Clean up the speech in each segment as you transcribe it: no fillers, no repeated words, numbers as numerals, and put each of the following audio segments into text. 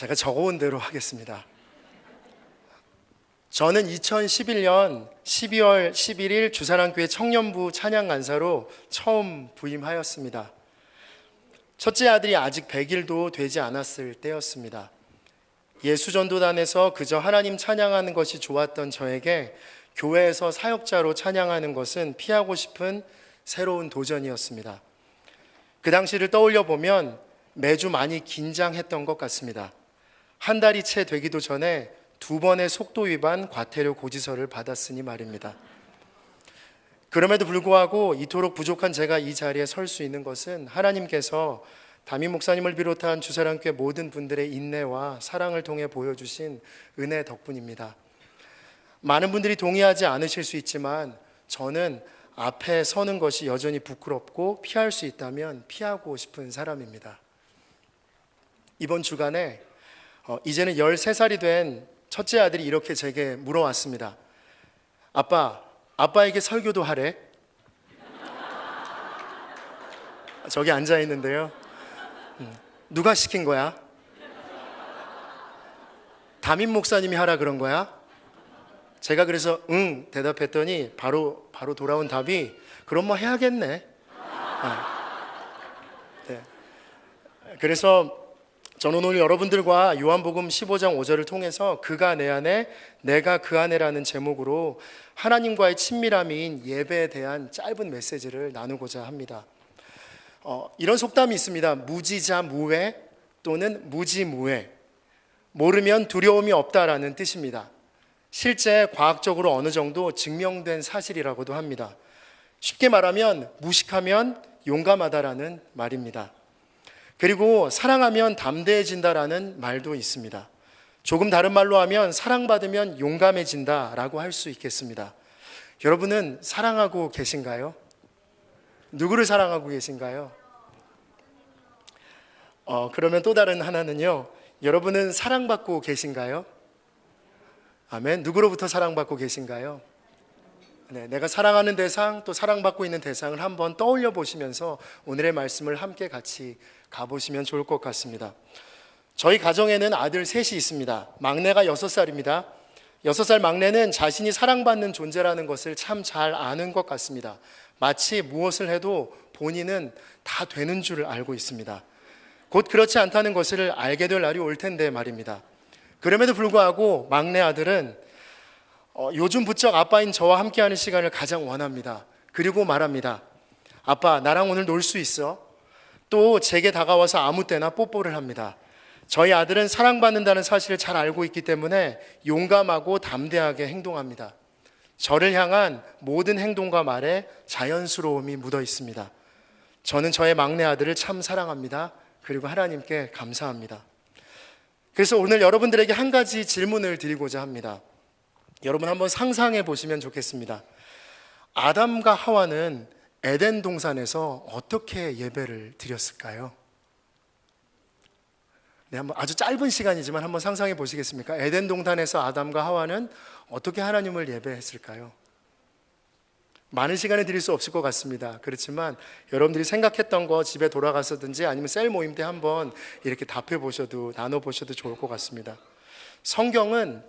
제가 적어온 대로 하겠습니다. 저는 2011년 12월 11일 주사랑교회 청년부 찬양간사로 처음 부임하였습니다. 첫째 아들이 아직 100일도 되지 않았을 때였습니다. 예수전도단에서 그저 하나님 찬양하는 것이 좋았던 저에게 교회에서 사역자로 찬양하는 것은 피하고 싶은 새로운 도전이었습니다. 그 당시를 떠올려 보면 매주 많이 긴장했던 것 같습니다. 한 달이 채 되기도 전에 2번의 속도 위반 과태료 고지서를 받았으니 말입니다. 그럼에도 불구하고 이토록 부족한 제가 이 자리에 설 수 있는 것은 하나님께서 담임 목사님을 비롯한 주사랑교회 모든 분들의 인내와 사랑을 통해 보여주신 은혜 덕분입니다. 많은 분들이 동의하지 않으실 수 있지만 저는 앞에 서는 것이 여전히 부끄럽고 피할 수 있다면 피하고 싶은 사람입니다. 이번 주간에 이제는 13살이 된 첫째 아들이 이렇게 제게 물어왔습니다. 아빠에게 설교도 하래? 저기 앉아 있는데요. 누가 시킨 거야? 담임 목사님이 하라 그런 거야? 제가 그래서 응 대답했더니 바로 돌아온 답이 그럼 뭐 해야겠네. 네. 그래서 저는 오늘 여러분들과 요한복음 15장 5절을 통해서 그가 내 안에 내가 그 안에라는 제목으로 하나님과의 친밀함인 예배에 대한 짧은 메시지를 나누고자 합니다. 이런 속담이 있습니다. 무지자무회 또는 무지무회, 모르면 두려움이 없다라는 뜻입니다. 실제 과학적으로 어느 정도 증명된 사실이라고도 합니다. 쉽게 말하면 무식하면 용감하다라는 말입니다. 그리고 사랑하면 담대해진다라는 말도 있습니다. 조금 다른 말로 하면 사랑받으면 용감해진다라고 할 수 있겠습니다. 여러분은 사랑하고 계신가요? 누구를 사랑하고 계신가요? 그러면 또 다른 하나는요, 여러분은 사랑받고 계신가요? 아멘. 누구로부터 사랑받고 계신가요? 네, 내가 사랑하는 대상, 또 사랑받고 있는 대상을 한번 떠올려 보시면서 오늘의 말씀을 함께 같이 가보시면 좋을 것 같습니다. 저희 가정에는 아들 셋이 있습니다. 막내가 6살입니다. 6살 막내는 자신이 사랑받는 존재라는 것을 참 잘 아는 것 같습니다. 마치 무엇을 해도 본인은 다 되는 줄 알고 있습니다. 곧 그렇지 않다는 것을 알게 될 날이 올 텐데 말입니다. 그럼에도 불구하고 막내 아들은 요즘 부쩍 아빠인 저와 함께하는 시간을 가장 원합니다. 그리고 말합니다. 아빠, 나랑 오늘 놀 수 있어? 또 제게 다가와서 아무 때나 뽀뽀를 합니다. 저희 아들은 사랑받는다는 사실을 잘 알고 있기 때문에 용감하고 담대하게 행동합니다. 저를 향한 모든 행동과 말에 자연스러움이 묻어 있습니다. 저는 저의 막내 아들을 참 사랑합니다. 그리고 하나님께 감사합니다. 그래서 오늘 여러분들에게 한 가지 질문을 드리고자 합니다. 여러분 한번 상상해 보시면 좋겠습니다. 아담과 하와는 에덴 동산에서 어떻게 예배를 드렸을까요? 네, 한번 아주 짧은 시간이지만 한번 상상해 보시겠습니까? 에덴 동산에서 아담과 하와는 어떻게 하나님을 예배했을까요? 많은 시간을 드릴 수 없을 것 같습니다. 그렇지만 여러분들이 생각했던 거 집에 돌아가서든지 아니면 셀 모임 때 한번 이렇게 답해 보셔도, 나눠 보셔도 좋을 것 같습니다. 성경은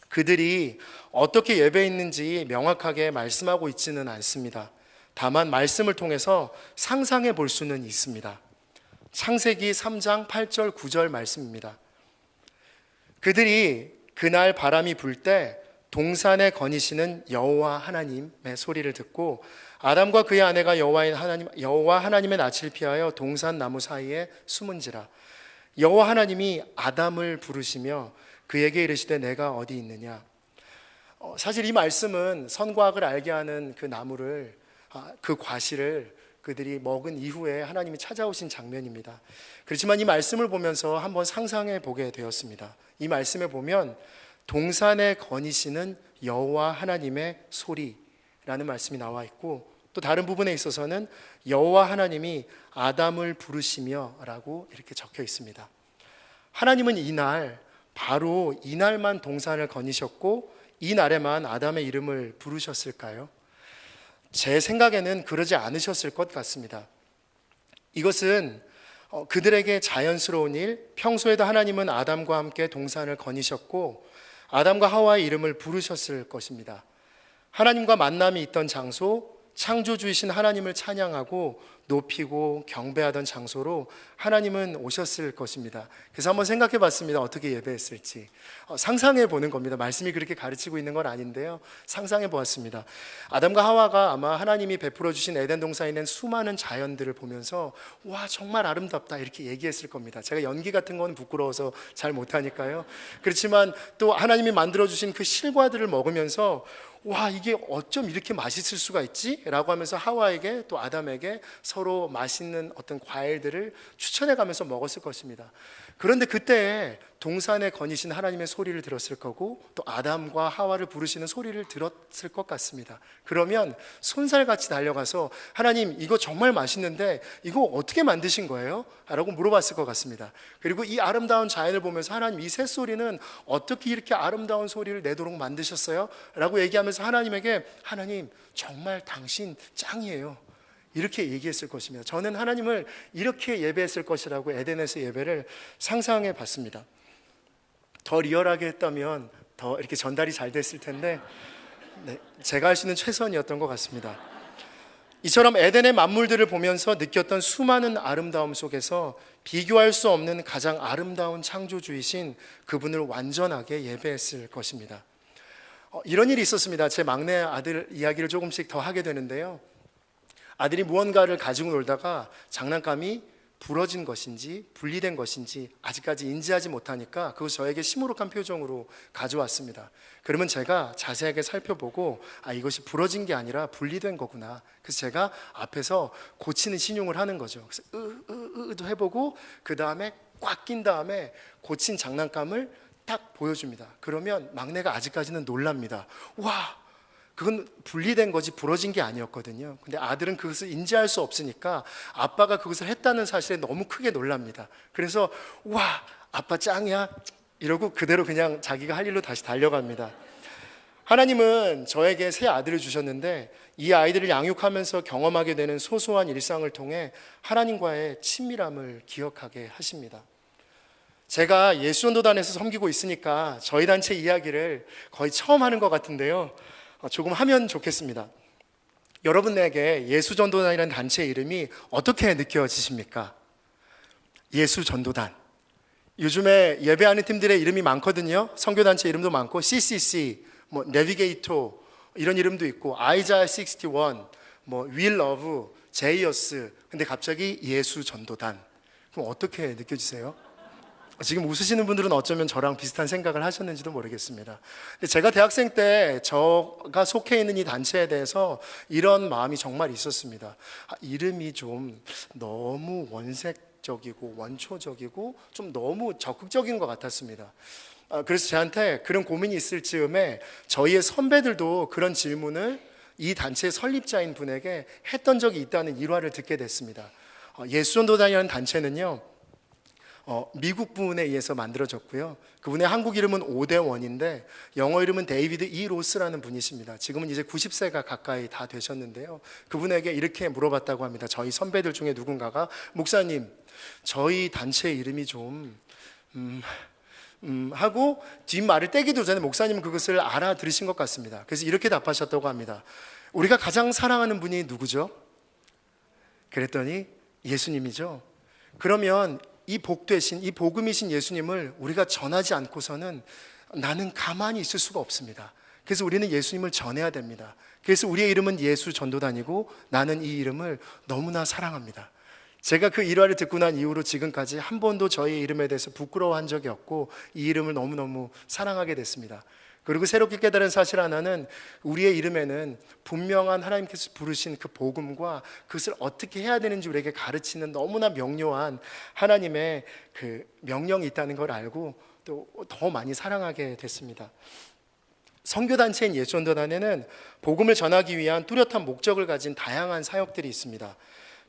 그들이 어떻게 예배했는지 명확하게 말씀하고 있지는 않습니다. 다만 말씀을 통해서 상상해 볼 수는 있습니다. 창세기 3장 8절 9절 말씀입니다. 그들이 그날 바람이 불 때 동산에 거니시는 여호와 하나님의 소리를 듣고 아담과 그의 아내가 여호와 하나님의 낯을 피하여 동산 나무 사이에 숨은지라. 여호와 하나님이 아담을 부르시며 그에게 이르시되 내가 어디 있느냐. 사실 이 말씀은 선과학을 알게 하는 그 나무를, 그 과실을 그들이 먹은 이후에 하나님이 찾아오신 장면입니다. 그렇지만 이 말씀을 보면서 한번 상상해 보게 되었습니다. 이 말씀에 보면 동산에 거니시는 여호와 하나님의 소리라는 말씀이 나와 있고, 또 다른 부분에 있어서는 여호와 하나님이 아담을 부르시며 라고 이렇게 적혀 있습니다. 하나님은 이날, 바로 이날만 동산을 거니셨고 이 날에만 아담의 이름을 부르셨을까요? 제 생각에는 그러지 않으셨을 것 같습니다. 이것은 그들에게 자연스러운 일, 평소에도 하나님은 아담과 함께 동산을 거니셨고 아담과 하와의 이름을 부르셨을 것입니다. 하나님과 만남이 있던 장소, 창조주이신 하나님을 찬양하고 높이고 경배하던 장소로 하나님은 오셨을 것입니다. 그래서 한번 생각해 봤습니다. 어떻게 예배했을지. 상상해 보는 겁니다. 말씀이 그렇게 가르치고 있는 건 아닌데요. 상상해 보았습니다. 아담과 하와가 아마 하나님이 베풀어 주신 에덴 동산에 있는 수많은 자연들을 보면서 와, 정말 아름답다 이렇게 얘기했을 겁니다. 제가 연기 같은 건 부끄러워서 잘 못하니까요. 그렇지만 또 하나님이 만들어 주신 그 실과들을 먹으면서 와, 이게 어쩜 이렇게 맛있을 수가 있지? 라고 하면서 하와에게 또 아담에게 서로 맛있는 어떤 과일들을 추천해 가면서 먹었을 것입니다. 그런데 그때 동산에 거니신 하나님의 소리를 들었을 거고 또 아담과 하와를 부르시는 소리를 들었을 것 같습니다. 그러면 손살같이 달려가서 하나님, 이거 정말 맛있는데 이거 어떻게 만드신 거예요? 라고 물어봤을 것 같습니다. 그리고 이 아름다운 자연을 보면서 하나님, 이 새소리는 어떻게 이렇게 아름다운 소리를 내도록 만드셨어요? 라고 얘기하면서 하나님에게 하나님, 정말 당신 짱이에요, 이렇게 얘기했을 것입니다. 저는 하나님을 이렇게 예배했을 것이라고 에덴에서 예배를 상상해 봤습니다. 더 리얼하게 했다면 더 이렇게 전달이 잘 됐을 텐데 제가 할 수 있는 최선이었던 것 같습니다. 이처럼 에덴의 만물들을 보면서 느꼈던 수많은 아름다움 속에서 비교할 수 없는 가장 아름다운 창조주이신 그분을 완전하게 예배했을 것입니다. 이런 일이 있었습니다. 제 막내 아들 이야기를 조금씩 더 하게 되는데요. 아들이 무언가를 가지고 놀다가 장난감이 부러진 것인지 분리된 것인지 아직까지 인지하지 못하니까 그것을 저에게 시무룩한 표정으로 가져왔습니다. 그러면 제가 자세하게 살펴보고 이것이 부러진 게 아니라 분리된 거구나. 그래서 제가 앞에서 고치는 신용을 하는 거죠. 그래서 도 해보고 그 다음에 꽉 낀 다음에 고친 장난감을 딱 보여줍니다. 그러면 막내가 아직까지는 놀랍니다. 와, 그건 분리된 거지 부러진 게 아니었거든요. 근데 아들은 그것을 인지할 수 없으니까 아빠가 그것을 했다는 사실에 너무 크게 놀랍니다. 그래서 와, 아빠 짱이야 이러고 그대로 그냥 자기가 할 일로 다시 달려갑니다. 하나님은 저에게 새 아들을 주셨는데 이 아이들을 양육하면서 경험하게 되는 소소한 일상을 통해 하나님과의 친밀함을 기억하게 하십니다. 제가 예수전도단에서 섬기고 있으니까 저희 단체 이야기를 거의 처음 하는 것 같은데요, 조금 하면 좋겠습니다. 여러분에게 예수전도단이라는 단체 이름이 어떻게 느껴지십니까? 예수전도단. 요즘에 예배하는 팀들의 이름이 많거든요. 선교단체 이름도 많고 CCC, 내비게이터 이런 이름도 있고 아이자야 61, We Love, 제이어스. 근데 갑자기 예수전도단. 그럼 어떻게 느껴지세요? 지금 웃으시는 분들은 어쩌면 저랑 비슷한 생각을 하셨는지도 모르겠습니다. 근데 제가 대학생 때 저가 속해 있는 이 단체에 대해서 이런 마음이 정말 있었습니다. 이름이 좀 너무 원색적이고 원초적이고 좀 너무 적극적인 것 같았습니다. 그래서 저한테 그런 고민이 있을 즈음에 저희의 선배들도 그런 질문을 이 단체의 설립자인 분에게 했던 적이 있다는 일화를 듣게 됐습니다. 예수전도단이라는 단체는요, 미국 분에 의해서 만들어졌고요. 그분의 한국 이름은 오대원인데 영어 이름은 데이비드 이 로스라는 분이십니다. 지금은 이제 90세가 가까이 다 되셨는데요. 그분에게 이렇게 물어봤다고 합니다. 저희 선배들 중에 누군가가 목사님, 저희 단체 이름이 좀 하고 뒷말을 떼기도 전에 목사님은 그것을 알아들으신 것 같습니다. 그래서 이렇게 답하셨다고 합니다. 우리가 가장 사랑하는 분이 누구죠? 그랬더니 예수님이죠. 그러면 이 복되신, 이 복음이신 예수님을 우리가 전하지 않고서는 나는 가만히 있을 수가 없습니다. 그래서 우리는 예수님을 전해야 됩니다. 그래서 우리의 이름은 예수전도단이고 나는 이 이름을 너무나 사랑합니다. 제가 그 일화를 듣고 난 이후로 지금까지 한 번도 저희 이름에 대해서 부끄러워한 적이 없고 이 이름을 너무너무 사랑하게 됐습니다. 그리고 새롭게 깨달은 사실 하나는 우리의 이름에는 분명한 하나님께서 부르신 그 복음과 그것을 어떻게 해야 되는지 우리에게 가르치는 너무나 명료한 하나님의 그 명령이 있다는 걸 알고 또 더 많이 사랑하게 됐습니다. 선교단체인 예수전도단에는 복음을 전하기 위한 뚜렷한 목적을 가진 다양한 사역들이 있습니다.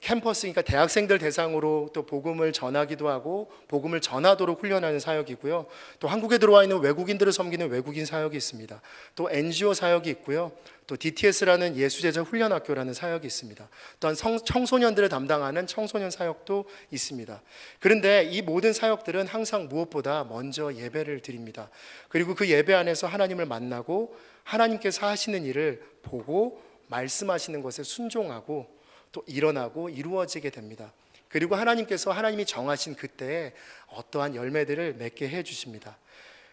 캠퍼스, 그러니까 대학생들 대상으로 또 복음을 전하기도 하고 복음을 전하도록 훈련하는 사역이고요. 또 한국에 들어와 있는 외국인들을 섬기는 외국인 사역이 있습니다. 또 NGO 사역이 있고요. 또 DTS라는 예수제자 훈련학교라는 사역이 있습니다. 또한 청소년들을 담당하는 청소년 사역도 있습니다. 그런데 이 모든 사역들은 항상 무엇보다 먼저 예배를 드립니다. 그리고 그 예배 안에서 하나님을 만나고 하나님께서 하시는 일을 보고 말씀하시는 것에 순종하고 또 일어나고 이루어지게 됩니다. 그리고 하나님께서 하나님이 정하신 그때에 어떠한 열매들을 맺게 해주십니다.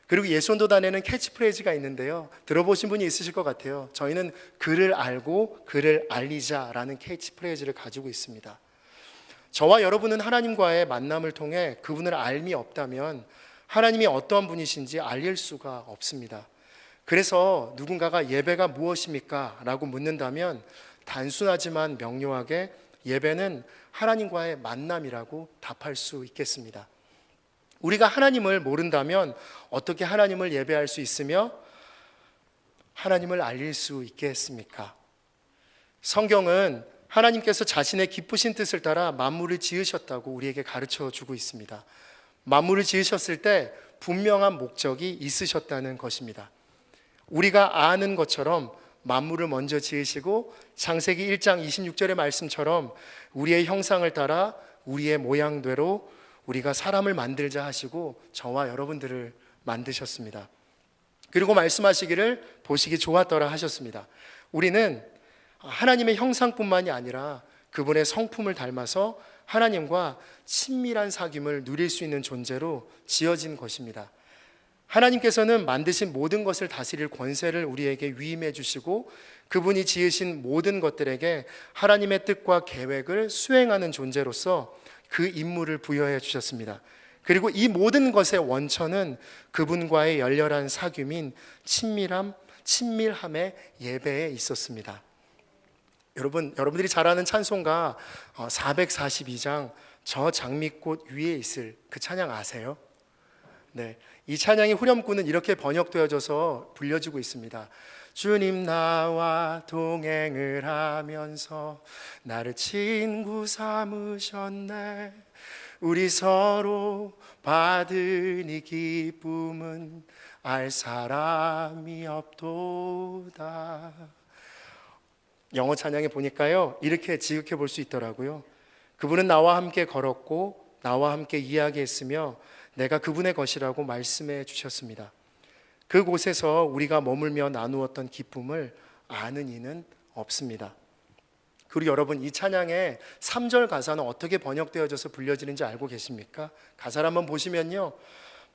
그리고 예수원도단에는 캐치프레이즈가 있는데요, 들어보신 분이 있으실 것 같아요. 저희는 그를 알고 그를 알리자라는 캐치프레이즈를 가지고 있습니다. 저와 여러분은 하나님과의 만남을 통해 그분을 알미 없다면 하나님이 어떠한 분이신지 알릴 수가 없습니다. 그래서 누군가가 예배가 무엇입니까? 라고 묻는다면 단순하지만 명료하게 예배는 하나님과의 만남이라고 답할 수 있겠습니다. 우리가 하나님을 모른다면 어떻게 하나님을 예배할 수 있으며 하나님을 알릴 수 있겠습니까? 성경은 하나님께서 자신의 기쁘신 뜻을 따라 만물을 지으셨다고 우리에게 가르쳐 주고 있습니다. 만물을 지으셨을 때 분명한 목적이 있으셨다는 것입니다. 우리가 아는 것처럼 만물을 먼저 지으시고 창세기 1장 26절의 말씀처럼 우리의 형상을 따라 우리의 모양대로 우리가 사람을 만들자 하시고 저와 여러분들을 만드셨습니다. 그리고 말씀하시기를 보시기 좋았더라 하셨습니다. 우리는 하나님의 형상뿐만이 아니라 그분의 성품을 닮아서 하나님과 친밀한 사귐을 누릴 수 있는 존재로 지어진 것입니다. 하나님께서는 만드신 모든 것을 다스릴 권세를 우리에게 위임해 주시고 그분이 지으신 모든 것들에게 하나님의 뜻과 계획을 수행하는 존재로서 그 임무를 부여해 주셨습니다. 그리고 이 모든 것의 원천은 그분과의 열렬한 사귐인 친밀함의 예배에 있었습니다. 여러분들이 잘 아는 찬송가 442장 저 장미꽃 위에 있을 그 찬양 아세요? 네, 이 찬양의 후렴구는 이렇게 번역되어져서 불려지고 있습니다. 주님 나와 동행을 하면서 나를 친구 삼으셨네. 우리 서로 받은 이 기쁨은 알 사람이 없도다. 영어 찬양에 보니까요, 이렇게 지극해 볼 수 있더라고요. 그분은 나와 함께 걸었고 나와 함께 이야기했으며 내가 그분의 것이라고 말씀해 주셨습니다. 그곳에서 우리가 머물며 나누었던 기쁨을 아는 이는 없습니다. 그리고 여러분, 이 찬양의 3절 가사는 어떻게 번역되어져서 불려지는지 알고 계십니까? 가사를 한번 보시면요,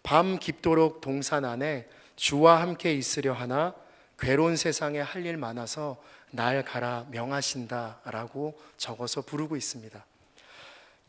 밤 깊도록 동산 안에 주와 함께 있으려 하나 괴로운 세상에 할 일 많아서 날 가라 명하신다 라고 적어서 부르고 있습니다.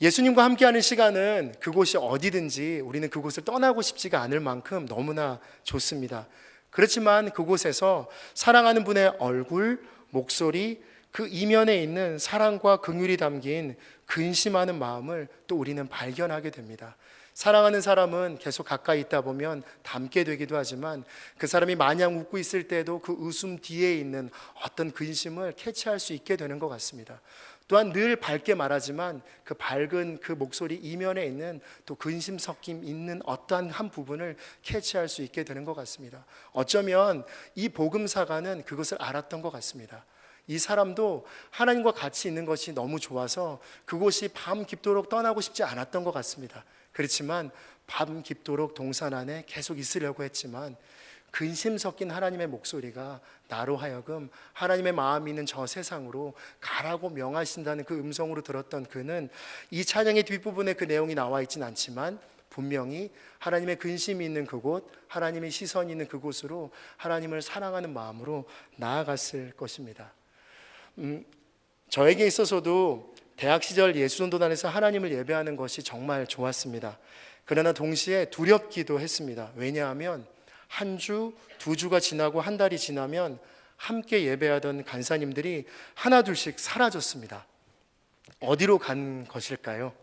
예수님과 함께하는 시간은 그곳이 어디든지 우리는 그곳을 떠나고 싶지가 않을 만큼 너무나 좋습니다. 그렇지만 그곳에서 사랑하는 분의 얼굴, 목소리, 그 이면에 있는 사랑과 긍휼이 담긴 근심하는 마음을 또 우리는 발견하게 됩니다. 사랑하는 사람은 계속 가까이 있다 보면 닮게 되기도 하지만 그 사람이 마냥 웃고 있을 때도 그 웃음 뒤에 있는 어떤 근심을 캐치할 수 있게 되는 것 같습니다. 또한 늘 밝게 말하지만 그 밝은 그 목소리 이면에 있는 또 근심 섞임 있는 어떠한 한 부분을 캐치할 수 있게 되는 것 같습니다. 어쩌면 이 복음사가는 그것을 알았던 것 같습니다. 이 사람도 하나님과 같이 있는 것이 너무 좋아서 그곳이 밤 깊도록 떠나고 싶지 않았던 것 같습니다. 그렇지만 밤 깊도록 동산 안에 계속 있으려고 했지만 근심 섞인 하나님의 목소리가 나로 하여금 하나님의 마음이 있는 저 세상으로 가라고 명하신다는 그 음성으로 들었던 그는 이 찬양의 뒷부분에 그 내용이 나와 있진 않지만 분명히 하나님의 근심이 있는 그곳, 하나님의 시선이 있는 그곳으로 하나님을 사랑하는 마음으로 나아갔을 것입니다. 저에게 있어서도 대학 시절 예수전도단에서 하나님을 예배하는 것이 정말 좋았습니다. 그러나 동시에 두렵기도 했습니다. 왜냐하면 한 주, 두 주가 지나고 한 달이 지나면 함께 예배하던 간사님들이 하나 둘씩 사라졌습니다. 어디로 간 것일까요?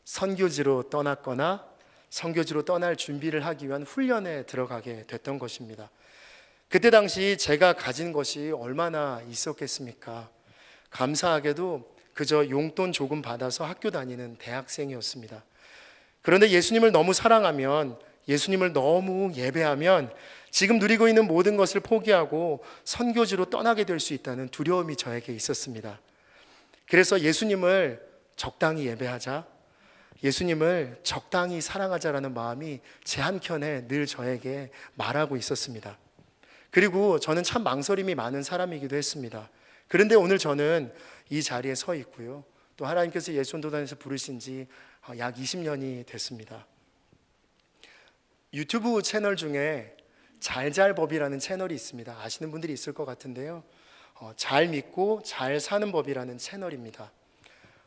선교지로 떠났거나 선교지로 떠날 준비를 하기 위한 훈련에 들어가게 됐던 것입니다. 그때 당시 제가 가진 것이 얼마나 있었겠습니까? 감사하게도 그저 용돈 조금 받아서 학교 다니는 대학생이었습니다. 그런데 예수님을 너무 사랑하면, 예수님을 너무 예배하면 지금 누리고 있는 모든 것을 포기하고 선교지로 떠나게 될 수 있다는 두려움이 저에게 있었습니다. 그래서 예수님을 적당히 예배하자, 예수님을 적당히 사랑하자라는 마음이 제 한켠에 늘 저에게 말하고 있었습니다. 그리고 저는 참 망설임이 많은 사람이기도 했습니다. 그런데 오늘 저는 이 자리에 서 있고요, 또 하나님께서 예수전도단에서 부르신 지 약 20년이 됐습니다. 유튜브 채널 중에 잘잘법이라는 채널이 있습니다. 아시는 분들이 있을 것 같은데요, 잘 믿고 잘 사는 법이라는 채널입니다.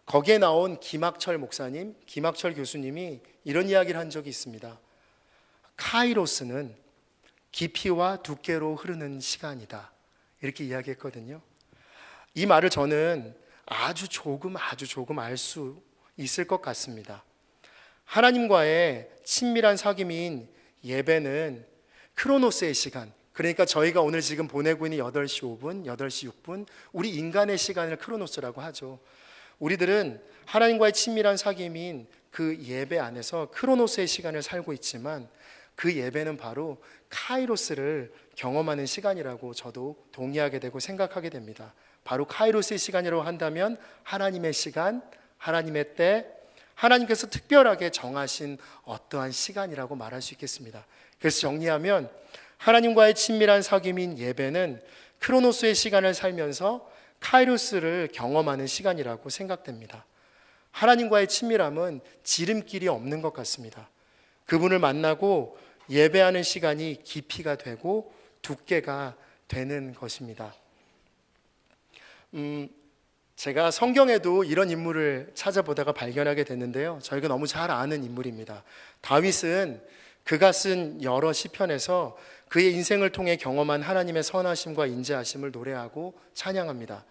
거기에 나온 김학철 목사님, 김학철 교수님이 이런 이야기를 한 적이 있습니다. 카이로스는 깊이와 두께로 흐르는 시간이다, 이렇게 이야기했거든요. 이 말을 저는 아주 조금 알 수 있을 것 같습니다. 하나님과의 친밀한 사귐인 예배는 크로노스의 시간, 그러니까 저희가 오늘 지금 보내고 있는 8시 5분, 8시 6분, 우리 인간의 시간을 크로노스라고 하죠. 우리들은 하나님과의 친밀한 사귐인 그 예배 안에서 크로노스의 시간을 살고 있지만, 그 예배는 바로 카이로스를 경험하는 시간이라고 저도 동의하게 되고 생각하게 됩니다. 바로 카이로스의 시간이라고 한다면 하나님의 시간, 하나님의 때, 하나님께서 특별하게 정하신 어떠한 시간이라고 말할 수 있겠습니다. 그래서 정리하면 하나님과의 친밀한 사귐인 예배는 크로노스의 시간을 살면서 카이로스를 경험하는 시간이라고 생각됩니다. 하나님과의 친밀함은 지름길이 없는 것 같습니다. 그분을 만나고 예배하는 시간이 깊이가 되고 두께가 되는 것입니다. 제가 성경에도 이런 인물을 찾아보다가 발견하게 됐는데요, 저희가 너무 잘 아는 인물입니다. 다윗은 그가 쓴 여러 시편에서 그의 인생을 통해 경험한 하나님의 선하심과 인자하심을 노래하고 찬양합니다.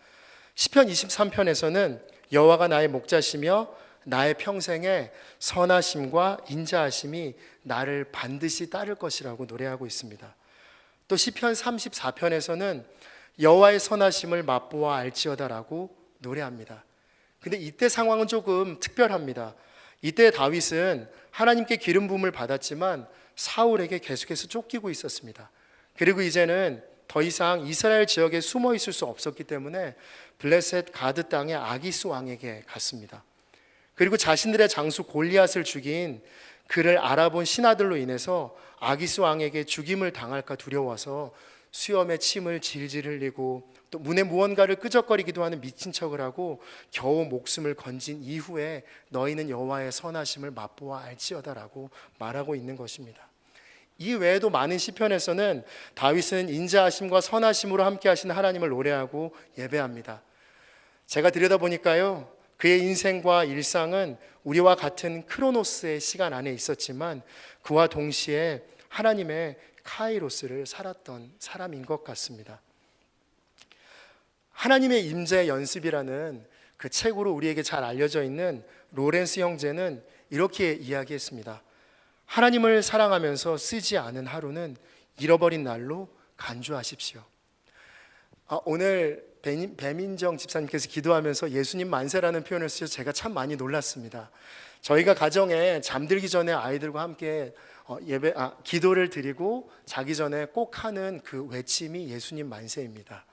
시편 23편에서는 여호와가 나의 목자시며 나의 평생에 선하심과 인자하심이 나를 반드시 따를 것이라고 노래하고 있습니다. 또 시편 34편에서는 여호와의 선하심을 맛보아 알지어다라고 노래합니다. 근데 이때 상황은 조금 특별합니다. 이때 다윗은 하나님께 기름 부음을 받았지만 사울에게 계속해서 쫓기고 있었습니다. 그리고 이제는 더 이상 이스라엘 지역에 숨어 있을 수 없었기 때문에 블레셋 가드 땅의 아기스 왕에게 갔습니다. 그리고 자신들의 장수 골리앗을 죽인 그를 알아본 신하들로 인해서 아기스 왕에게 죽임을 당할까 두려워서 수염에 침을 질질 흘리고 또 문에 무언가를 끄적거리기도 하는 미친 척을 하고 겨우 목숨을 건진 이후에 너희는 여호와의 선하심을 맛보아 알지어다라고 말하고 있는 것입니다. 이 외에도 많은 시편에서는 다윗은 인자하심과 선하심으로 함께 하시는 하나님을 노래하고 예배합니다. 제가 들여다보니까요, 그의 인생과 일상은 우리와 같은 크로노스의 시간 안에 있었지만 그와 동시에 하나님의 카이로스를 살았던 사람인 것 같습니다. 하나님의 임재 연습이라는 그 책으로 우리에게 잘 알려져 있는 로렌스 형제는 이렇게 이야기했습니다. 하나님을 사랑하면서 쓰지 않은 하루는 잃어버린 날로 간주하십시오. 오늘 배민정 집사님께서 기도하면서 예수님 만세라는 표현을 쓰셔서 제가 참 많이 놀랐습니다. 저희가 가정에 잠들기 전에 아이들과 함께 기도를 드리고 자기 전에 꼭 하는 그 외침이 예수님 만세입니다.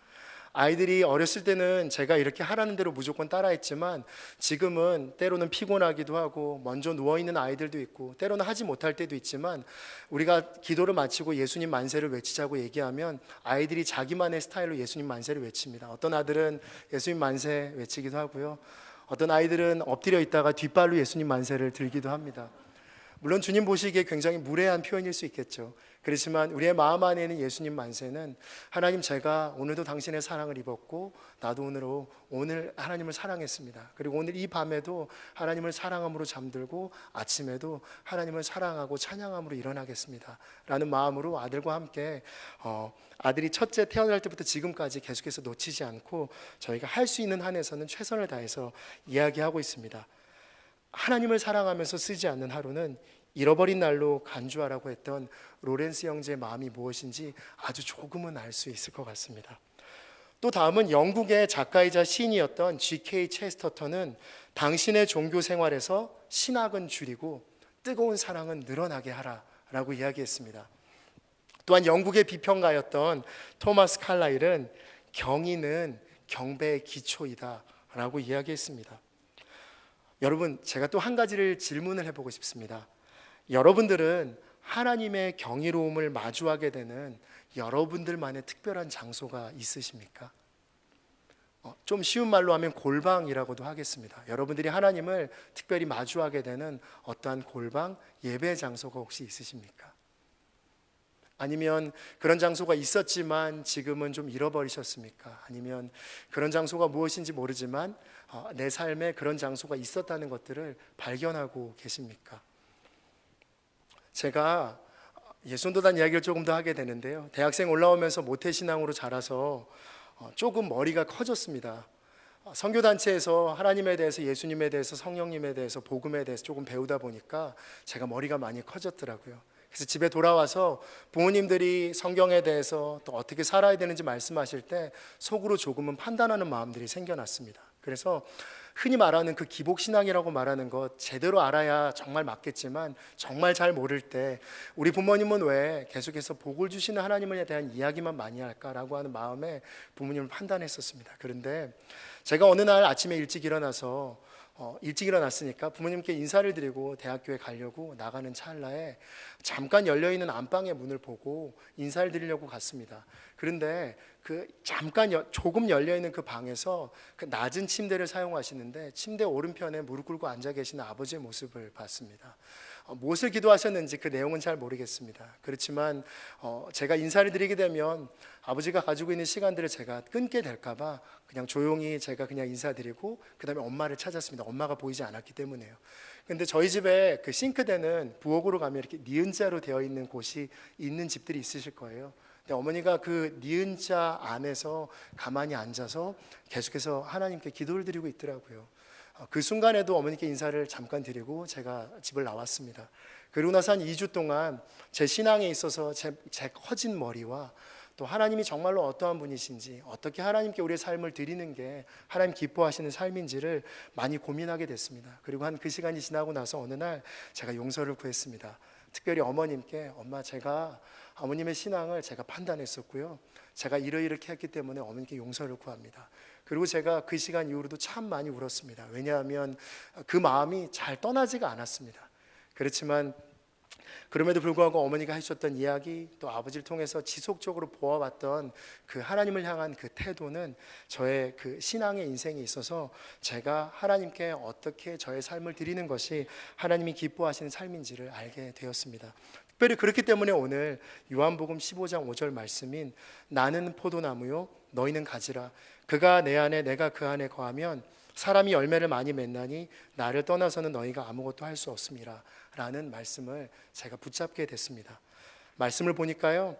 아이들이 어렸을 때는 제가 이렇게 하라는 대로 무조건 따라했지만 지금은 때로는 피곤하기도 하고 먼저 누워있는 아이들도 있고 때로는 하지 못할 때도 있지만 우리가 기도를 마치고 예수님 만세를 외치자고 얘기하면 아이들이 자기만의 스타일로 예수님 만세를 외칩니다. 어떤 아들은 예수님 만세 외치기도 하고요, 어떤 아이들은 엎드려 있다가 뒷발로 예수님 만세를 들기도 합니다. 물론 주님 보시기에 굉장히 무례한 표현일 수 있겠죠. 그렇지만 우리의 마음 안에 있는 예수님 만세는 하나님, 제가 오늘도 당신의 사랑을 입었고 나도 오늘 하나님을 사랑했습니다. 그리고 오늘 이 밤에도 하나님을 사랑함으로 잠들고 아침에도 하나님을 사랑하고 찬양함으로 일어나겠습니다 라는 마음으로 아들과 함께 아들이 첫째 태어날 때부터 지금까지 계속해서 놓치지 않고 저희가 할 수 있는 한에서는 최선을 다해서 이야기하고 있습니다. 하나님을 사랑하면서 쓰지 않는 하루는 잃어버린 날로 간주하라고 했던 로렌스 형제의 마음이 무엇인지 아주 조금은 알 수 있을 것 같습니다. 또 다음은 영국의 작가이자 시인이었던 G.K. 체스터턴은 당신의 종교 생활에서 신학은 줄이고 뜨거운 사랑은 늘어나게 하라라고 이야기했습니다. 또한 영국의 비평가였던 토마스 칼라일은 경의는 경배의 기초이다 라고 이야기했습니다. 여러분, 제가 또 한 가지를 질문을 해보고 싶습니다. 여러분들은 하나님의 경이로움을 마주하게 되는 여러분들만의 특별한 장소가 있으십니까? 좀 쉬운 말로 하면 골방이라고도 하겠습니다. 여러분들이 하나님을 특별히 마주하게 되는 어떠한 골방, 예배 장소가 혹시 있으십니까? 아니면 그런 장소가 있었지만 지금은 좀 잃어버리셨습니까? 아니면 그런 장소가 무엇인지 모르지만 내 삶에 그런 장소가 있었다는 것들을 발견하고 계십니까? 제가 예손도단 이야기를 조금 더 하게 되는데요. 대학생 올라오면서 모태신앙으로 자라서 조금 머리가 커졌습니다. 선교단체에서 하나님에 대해서, 예수님에 대해서, 성령님에 대해서, 복음에 대해서 조금 배우다 보니까 제가 머리가 많이 커졌더라고요. 그래서 집에 돌아와서 부모님들이 성경에 대해서 또 어떻게 살아야 되는지 말씀하실 때 속으로 조금은 판단하는 마음들이 생겨났습니다. 그래서 흔히 말하는 그 기복신앙이라고 말하는 것 제대로 알아야 정말 맞겠지만 정말 잘 모를 때 우리 부모님은 왜 계속해서 복을 주시는 하나님에 대한 이야기만 많이 할까라고 하는 마음에 부모님을 판단했었습니다. 그런데 제가 어느 날 아침에 일찍 일어났으니까 부모님께 인사를 드리고 대학교에 가려고 나가는 찰나에 잠깐 열려있는 안방의 문을 보고 인사를 드리려고 갔습니다. 그런데 그 조금 열려있는 그 방에서 그 낮은 침대를 사용하시는데 침대 오른편에 무릎 꿇고 앉아 계시는 아버지의 모습을 봤습니다. 무엇을 기도하셨는지 그 내용은 잘 모르겠습니다. 그렇지만 제가 인사를 드리게 되면 아버지가 가지고 있는 시간들을 제가 끊게 될까 봐 그냥 조용히 제가 그냥 인사드리고 그 다음에 엄마를 찾았습니다. 엄마가 보이지 않았기 때문에요. 근데 저희 집에 그 싱크대는 부엌으로 가면 이렇게 니은자로 되어 있는 곳이 있는 집들이 있으실 거예요. 근데 어머니가 그 니은자 안에서 가만히 앉아서 계속해서 하나님께 기도를 드리고 있더라고요. 그 순간에도 어머니께 인사를 잠깐 드리고 제가 집을 나왔습니다. 그리고 나서 한 2주 동안 제 신앙에 있어서 제 커진 머리와 또 하나님이 정말로 어떠한 분이신지, 어떻게 하나님께 우리의 삶을 드리는 게 하나님 기뻐하시는 삶인지를 많이 고민하게 됐습니다. 그리고 한 그 시간이 지나고 나서 어느 날 제가 용서를 구했습니다. 특별히 어머님께, 엄마, 제가 어머님의 신앙을 제가 판단했었고요, 제가 이렇게 했기 때문에 어머님께 용서를 구합니다. 그리고 제가 그 시간 이후로도 참 많이 울었습니다. 왜냐하면 그 마음이 잘 떠나지가 않았습니다. 그렇지만 그럼에도 불구하고 어머니가 해주셨던 이야기, 또 아버지를 통해서 지속적으로 보아왔던 그 하나님을 향한 그 태도는 저의 그 신앙의 인생에 있어서 제가 하나님께 어떻게 저의 삶을 드리는 것이 하나님이 기뻐하시는 삶인지를 알게 되었습니다. 특별히 그렇기 때문에 오늘 요한복음 15장 5절 말씀인 나는 포도나무요 너희는 가지라, 그가 내 안에 내가 그 안에 거하면 사람이 열매를 많이 맺나니 나를 떠나서는 너희가 아무것도 할 수 없음이라 라는 말씀을 제가 붙잡게 됐습니다. 말씀을 보니까요,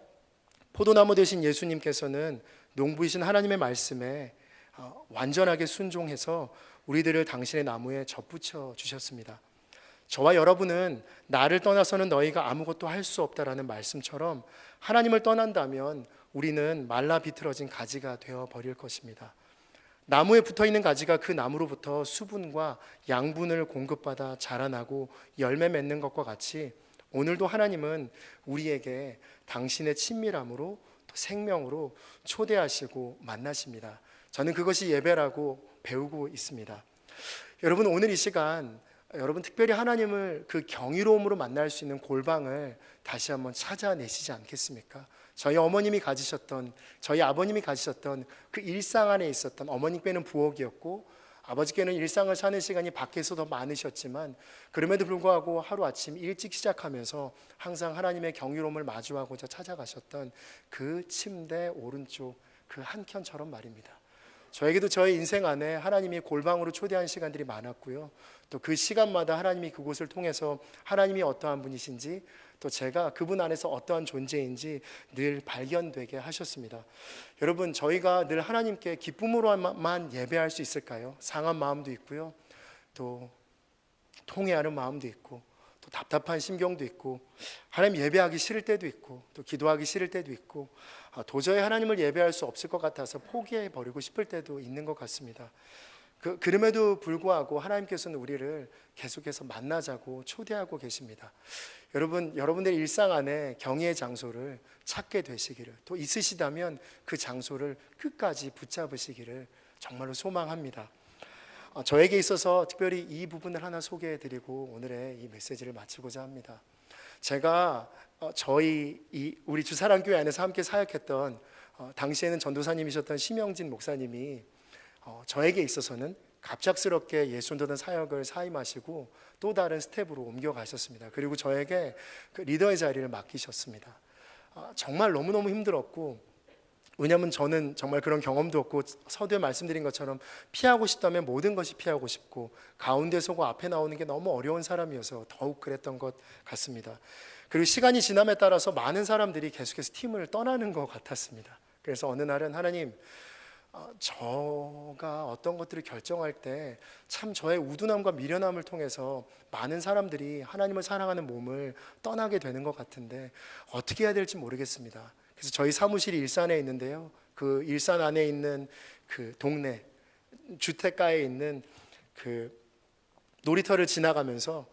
포도나무 되신 예수님께서는 농부이신 하나님의 말씀에 완전하게 순종해서 우리들을 당신의 나무에 접붙여 주셨습니다. 저와 여러분은 나를 떠나서는 너희가 아무것도 할 수 없다라는 말씀처럼 하나님을 떠난다면 우리는 말라 비틀어진 가지가 되어버릴 것입니다. 나무에 붙어있는 가지가 그 나무로부터 수분과 양분을 공급받아 자라나고 열매 맺는 것과 같이 오늘도 하나님은 우리에게 당신의 친밀함으로, 또 생명으로 초대하시고 만나십니다. 저는 그것이 예배라고 배우고 있습니다. 여러분, 오늘 이 시간 여러분 특별히 하나님을 그 경이로움으로 만날 수 있는 골방을 다시 한번 찾아내시지 않겠습니까? 저희 어머님이 가지셨던, 저희 아버님이 가지셨던 그 일상 안에 있었던, 어머님께는 부엌이었고 아버지께는 일상을 사는 시간이 밖에서 더 많으셨지만 그럼에도 불구하고 하루아침 일찍 시작하면서 항상 하나님의 경이로움을 마주하고자 찾아가셨던 그 침대 오른쪽 그 한켠처럼 말입니다. 저에게도 저의 인생 안에 하나님이 골방으로 초대한 시간들이 많았고요, 또 그 시간마다 하나님이 그곳을 통해서 하나님이 어떠한 분이신지, 또 제가 그분 안에서 어떠한 존재인지 늘 발견되게 하셨습니다. 여러분, 저희가 늘 하나님께 기쁨으로만 예배할 수 있을까요? 상한 마음도 있고요, 또 통회하는 마음도 있고, 또 답답한 심경도 있고, 하나님 예배하기 싫을 때도 있고, 또 기도하기 싫을 때도 있고, 도저히 하나님을 예배할 수 없을 것 같아서 포기해 버리고 싶을 때도 있는 것 같습니다. 그럼에도 불구하고 하나님께서는 우리를 계속해서 만나자고 초대하고 계십니다. 여러분들의 일상 안에 경외의 장소를 찾게 되시기를, 또 있으시다면 그 장소를 끝까지 붙잡으시기를 정말로 소망합니다. 저에게 있어서 특별히 이 부분을 하나 소개해드리고 오늘의 이 메시지를 마치고자 합니다. 제가 우리 주사랑교회 안에서 함께 사역했던 당시에는 전도사님이셨던 심영진 목사님이 저에게 있어서는 갑작스럽게 예수전도단 사역을 사임하시고 또 다른 스텝으로 옮겨가셨습니다. 그리고 저에게 그 리더의 자리를 맡기셨습니다. 정말 너무너무 힘들었고, 왜냐하면 저는 정말 그런 경험도 없고, 서두에 말씀드린 것처럼 피하고 싶다면 모든 것이 피하고 싶고, 가운데 서고 앞에 나오는 게 너무 어려운 사람이어서 더욱 그랬던 것 같습니다. 그리고 시간이 지남에 따라서 많은 사람들이 계속해서 팀을 떠나는 것 같았습니다. 그래서 어느 날은 하나님, 저가 어떤 것들을 결정할 때 참 저의 우둔함과 미련함을 통해서 많은 사람들이 하나님을 사랑하는 몸을 떠나게 되는 것 같은데 어떻게 해야 될지 모르겠습니다. 그래서 저희 사무실이 일산에 있는데요, 그 일산 안에 있는 그 동네 주택가에 있는 그 놀이터를 지나가면서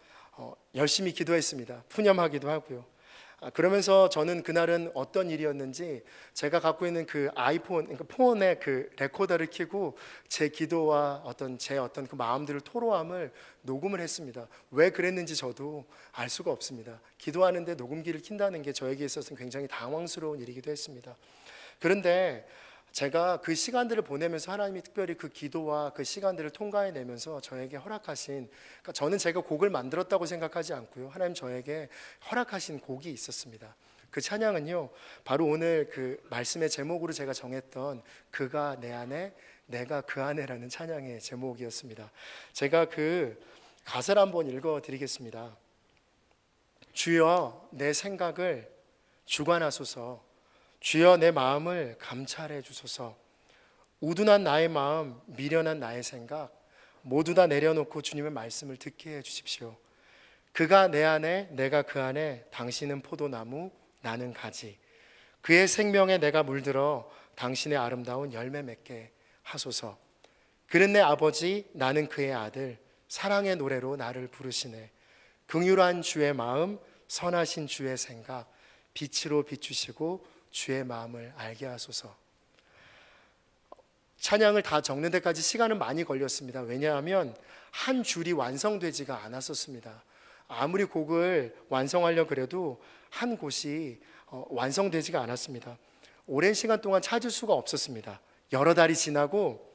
열심히 기도했습니다. 푸념하기도 하고요. 그러면서 저는 그날은 어떤 일이었는지 제가 갖고 있는 그 아이폰, 그러니까 폰의 그 레코더를 켜고 제 기도와 제 어떤 그 마음들을 토로함을 녹음을 했습니다. 왜 그랬는지 저도 알 수가 없습니다. 기도하는데 녹음기를 킨다는 게 저에게 있어서는 굉장히 당황스러운 일이기도 했습니다. 그런데 제가 그 시간들을 보내면서 하나님이 특별히 그 기도와 그 시간들을 통과해내면서 저에게 허락하신, 그러니까 저는 제가 곡을 만들었다고 생각하지 않고요, 하나님 저에게 허락하신 곡이 있었습니다. 그 찬양은요, 바로 오늘 그 말씀의 제목으로 제가 정했던 그가 내 안에 내가 그 안에라는 찬양의 제목이었습니다. 제가 그 가사를 한번 읽어드리겠습니다. 주여 내 생각을 주관하소서, 주여 내 마음을 감찰해 주소서. 우둔한 나의 마음, 미련한 나의 생각 모두 다 내려놓고 주님의 말씀을 듣게 해 주십시오. 그가 내 안에 내가 그 안에, 당신은 포도나무 나는 가지. 그의 생명에 내가 물들어 당신의 아름다운 열매 맺게 하소서. 그는 내 아버지, 나는 그의 아들. 사랑의 노래로 나를 부르시네. 긍휼한 주의 마음, 선하신 주의 생각 빛으로 비추시고 주의 마음을 알게 하소서. 찬양을 다 적는 데까지 시간은 많이 걸렸습니다. 왜냐하면 한 줄이 완성되지가 않았었습니다. 아무리 곡을 완성하려고 그래도 한 곳이 완성되지가 않았습니다. 오랜 시간 동안 찾을 수가 없었습니다. 여러 달이 지나고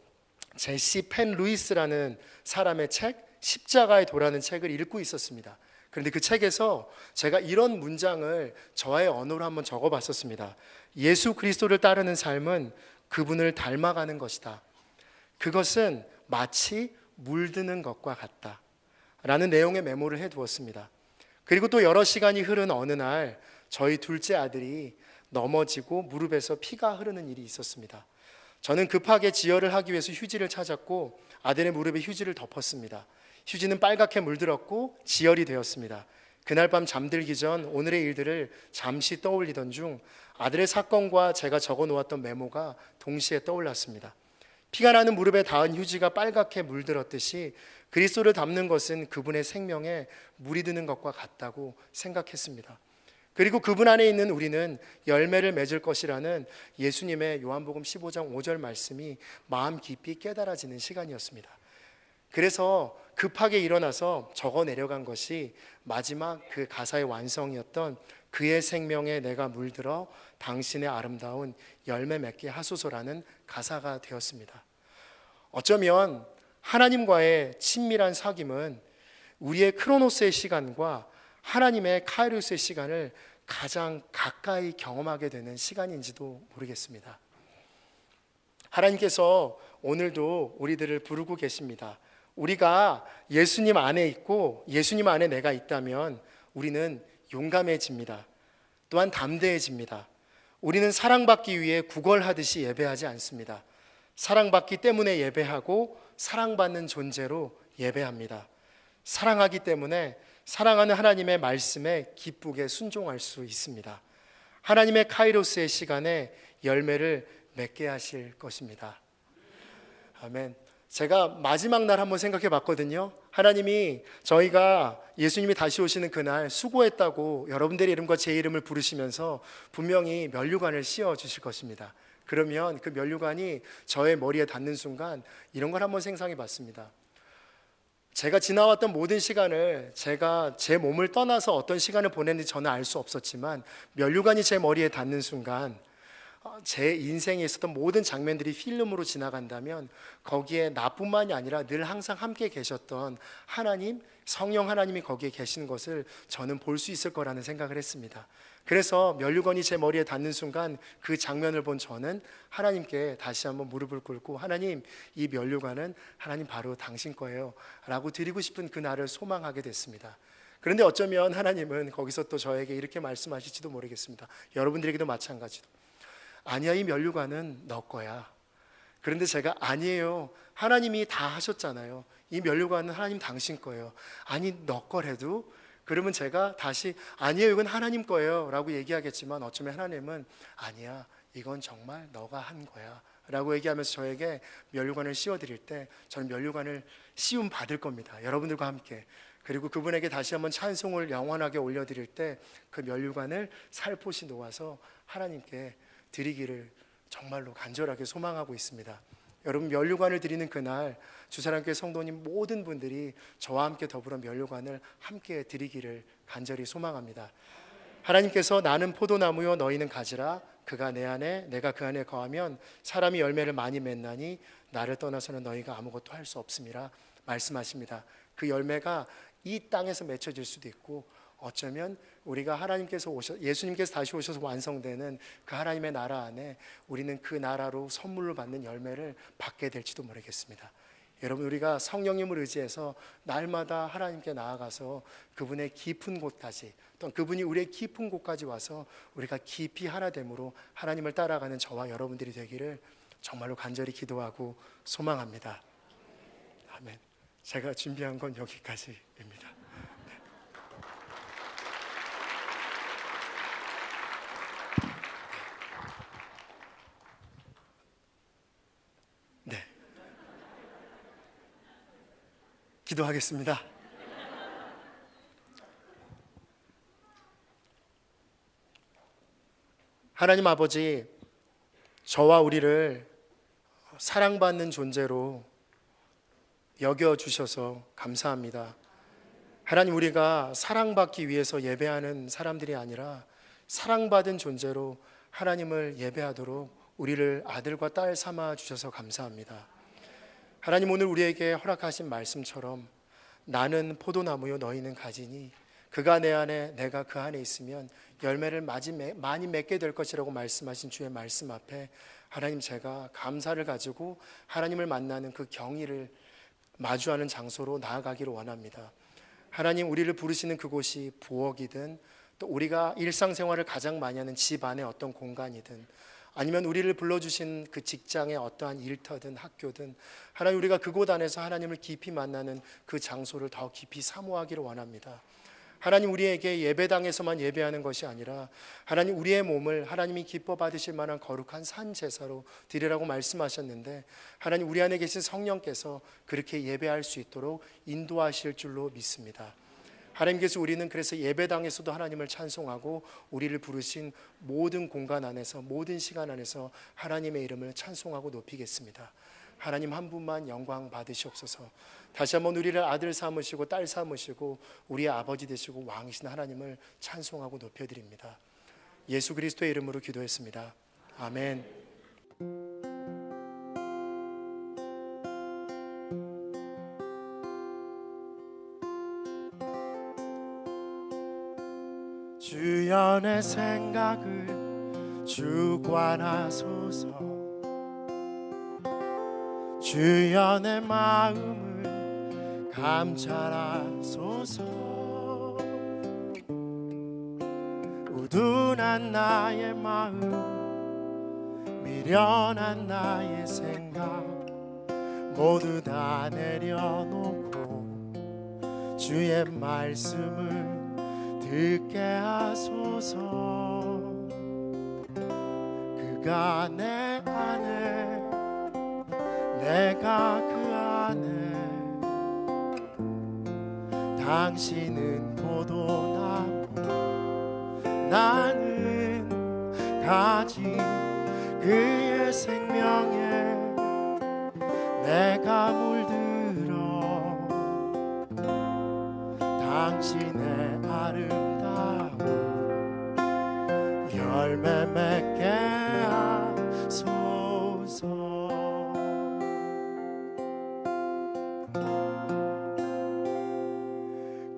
제시 펜 루이스라는 사람의 책, 십자가의 도라는 책을 읽고 있었습니다. 그런데 그 책에서 제가 이런 문장을 저의 언어로 한번 적어봤었습니다. 예수 그리스도를 따르는 삶은 그분을 닮아가는 것이다. 그것은 마치 물드는 것과 같다. 라는 내용의 메모를 해두었습니다. 그리고 또 여러 시간이 흐른 어느 날 저희 둘째 아들이 넘어지고 무릎에서 피가 흐르는 일이 있었습니다. 저는 급하게 지혈을 하기 위해서 휴지를 찾았고 아들의 무릎에 휴지를 덮었습니다. 휴지는 빨갛게 물들었고 지혈이 되었습니다. 그날 밤 잠들기 전 오늘의 일들을 잠시 떠올리던 중 아들의 사건과 제가 적어 놓았던 메모가 동시에 떠올랐습니다. 피가 나는 무릎에 닿은 휴지가 빨갛게 물들었듯이 그리스도를 닮는 것은 그분의 생명에 물이 드는 것과 같다고 생각했습니다. 그리고 그분 안에 있는 우리는 열매를 맺을 것이라는 예수님의 요한복음 15장 5절 말씀이 마음 깊이 깨달아지는 시간이었습니다. 그래서 급하게 일어나서 적어 내려간 것이 마지막 그 가사의 완성이었던 그의 생명에 내가 물들어 당신의 아름다운 열매 맺게 하소서라는 가사가 되었습니다. 어쩌면 하나님과의 친밀한 사귐은 우리의 크로노스의 시간과 하나님의 카이로스의 시간을 가장 가까이 경험하게 되는 시간인지도 모르겠습니다. 하나님께서 오늘도 우리들을 부르고 계십니다. 우리가 예수님 안에 있고 예수님 안에 내가 있다면 우리는 용감해집니다. 또한 담대해집니다. 우리는 사랑받기 위해 구걸하듯이 예배하지 않습니다. 사랑받기 때문에 예배하고 사랑받는 존재로 예배합니다. 사랑하기 때문에 사랑하는 하나님의 말씀에 기쁘게 순종할 수 있습니다. 하나님의 카이로스의 시간에 열매를 맺게 하실 것입니다. 아멘. 제가 마지막 날 한번 생각해 봤거든요. 하나님이 저희가 예수님이 다시 오시는 그날 수고했다고 여러분들의 이름과 제 이름을 부르시면서 분명히 면류관을 씌워 주실 것입니다. 그러면 그 면류관이 저의 머리에 닿는 순간 이런 걸 한번 생각해 봤습니다. 제가 지나왔던 모든 시간을, 제가 제 몸을 떠나서 어떤 시간을 보냈는지 저는 알 수 없었지만 면류관이 제 머리에 닿는 순간 제 인생에 있었던 모든 장면들이 필름으로 지나간다면 거기에 나뿐만이 아니라 늘 항상 함께 계셨던 하나님, 성령 하나님이 거기에 계신 것을 저는 볼 수 있을 거라는 생각을 했습니다. 그래서 면류관이 제 머리에 닿는 순간 그 장면을 본 저는 하나님께 다시 한번 무릎을 꿇고, 하나님, 이 면류관은 하나님 바로 당신 거예요 라고 드리고 싶은 그날을 소망하게 됐습니다. 그런데 어쩌면 하나님은 거기서 또 저에게 이렇게 말씀하실지도 모르겠습니다. 여러분들에게도 마찬가지로, 아니야, 이 면류관은 너 거야. 그런데 제가 아니에요, 하나님이 다 하셨잖아요, 이 면류관은 하나님 당신 거예요. 아니, 너 거래도? 그러면 제가 다시 아니에요, 이건 하나님 거예요 라고 얘기하겠지만, 어쩌면 하나님은 아니야, 이건 정말 너가 한 거야 라고 얘기하면서 저에게 면류관을 씌워드릴 때 저는 면류관을 씌움 받을 겁니다, 여러분들과 함께. 그리고 그분에게 다시 한번 찬송을 영원하게 올려드릴 때 그 면류관을 살포시 놓아서 하나님께 드리기를 정말로 간절하게 소망하고 있습니다. 여러분, 면류관을 드리는 그날 주사랑교회 성도님 모든 분들이 저와 함께 더불어 면류관을 함께 드리기를 간절히 소망합니다. 하나님께서 나는 포도나무요 너희는 가지라, 그가 내 안에 내가 그 안에 거하면 사람이 열매를 많이 맺나니 나를 떠나서는 너희가 아무것도 할 수 없음이라 말씀하십니다. 그 열매가 이 땅에서 맺혀질 수도 있고, 어쩌면 우리가 예수님께서 다시 오셔서 완성되는 그 하나님의 나라 안에 우리는 그 나라로 선물로 받는 열매를 받게 될지도 모르겠습니다. 여러분, 우리가 성령님을 의지해서 날마다 하나님께 나아가서 그분의 깊은 곳까지, 또 그분이 우리의 깊은 곳까지 와서 우리가 깊이 하나됨으로 하나님을 따라가는 저와 여러분들이 되기를 정말로 간절히 기도하고 소망합니다. 아멘. 제가 준비한 건 여기까지입니다. 네. 기도하겠습니다. 하나님 아버지, 저와 우리를 사랑받는 존재로 여겨주셔서 감사합니다. 하나님, 우리가 사랑받기 위해서 예배하는 사람들이 아니라 사랑받은 존재로 하나님을 예배하도록 우리를 아들과 딸 삼아 주셔서 감사합니다. 하나님, 오늘 우리에게 허락하신 말씀처럼 나는 포도나무요 너희는 가지니 그가 내 안에 내가 그 안에 있으면 열매를 많이 맺게 될 것이라고 말씀하신 주의 말씀 앞에 하나님, 제가 감사를 가지고 하나님을 만나는 그 경의를 마주하는 장소로 나아가기를 원합니다. 하나님, 우리를 부르시는 그곳이 부엌이든, 또 우리가 일상생활을 가장 많이 하는 집 안의 어떤 공간이든, 아니면 우리를 불러주신 그 직장의 어떠한 일터든 학교든, 하나님, 우리가 그곳 안에서 하나님을 깊이 만나는 그 장소를 더 깊이 사모하기를 원합니다. 하나님, 우리에게 예배당에서만 예배하는 것이 아니라 하나님, 우리의 몸을 하나님이 기뻐 받으실 만한 거룩한 산 제사로 드리라고 말씀하셨는데, 하나님, 우리 안에 계신 성령께서 그렇게 예배할 수 있도록 인도하실 줄로 믿습니다. 하나님께서 우리는 그래서 예배당에서도 하나님을 찬송하고 우리를 부르신 모든 공간 안에서, 모든 시간 안에서 하나님의 이름을 찬송하고 높이겠습니다. 하나님 한 분만 영광 받으시옵소서. 다시 한번 우리를 아들 삼으시고 딸 삼으시고 우리의 아버지 되시고 왕이신 하나님을 찬송하고 높여드립니다. 예수 그리스도의 이름으로 기도했습니다. 아멘. 주여 내 생각을 주관하소서. 주여 내 마음을 감찰하소서. 우둔한 나의 마음, 미련한 나의 생각 모두 다 내려놓고 주의 말씀을 듣게 하소서. 그가 내 안에 내가 그 안에 당신은 포도나무 나는 가지 그의 생명에 내가 물들어 당신의 아름다운 열매 맺게 하소서.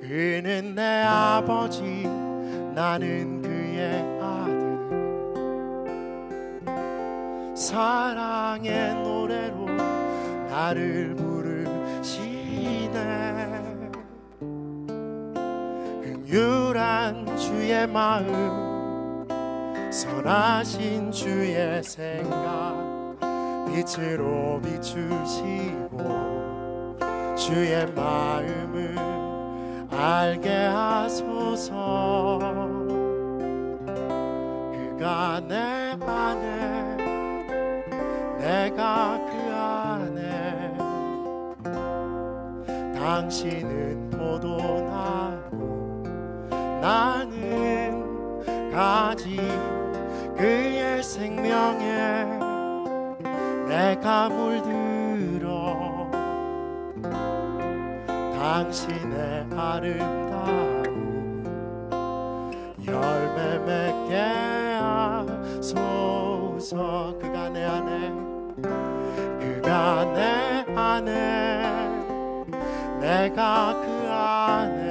그는 내 아버지 나는 그의 아들. 사랑의 노래로 나를 부르시네. 긍휼한 주의 마음 선하신 주의 생각 빛으로 비추시고 주의 마음을 알게 하소서. 그가 내 안에 내가 그 안에 당신은 포도나무 나는 가지 그의 생명에 내가 물들어 당신의 아름다운 열매 맺게 하소서. 그가 내 안에 그가 내 안에 내가 그 안에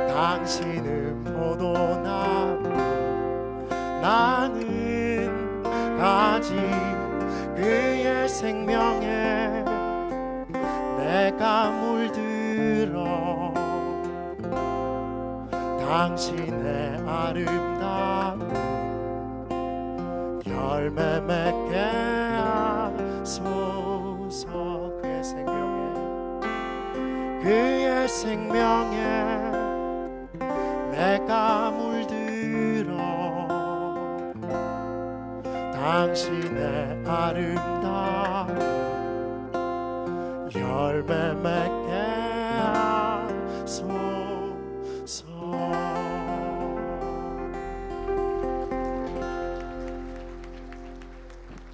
당신은 포도나무 나는 가지 그의 생명에 내가 물들어 당신의 아름다운 열매 맺게 하소서. 그의 생명에 내가 물들어 당신의 아름다운 열매 맺게 하소서.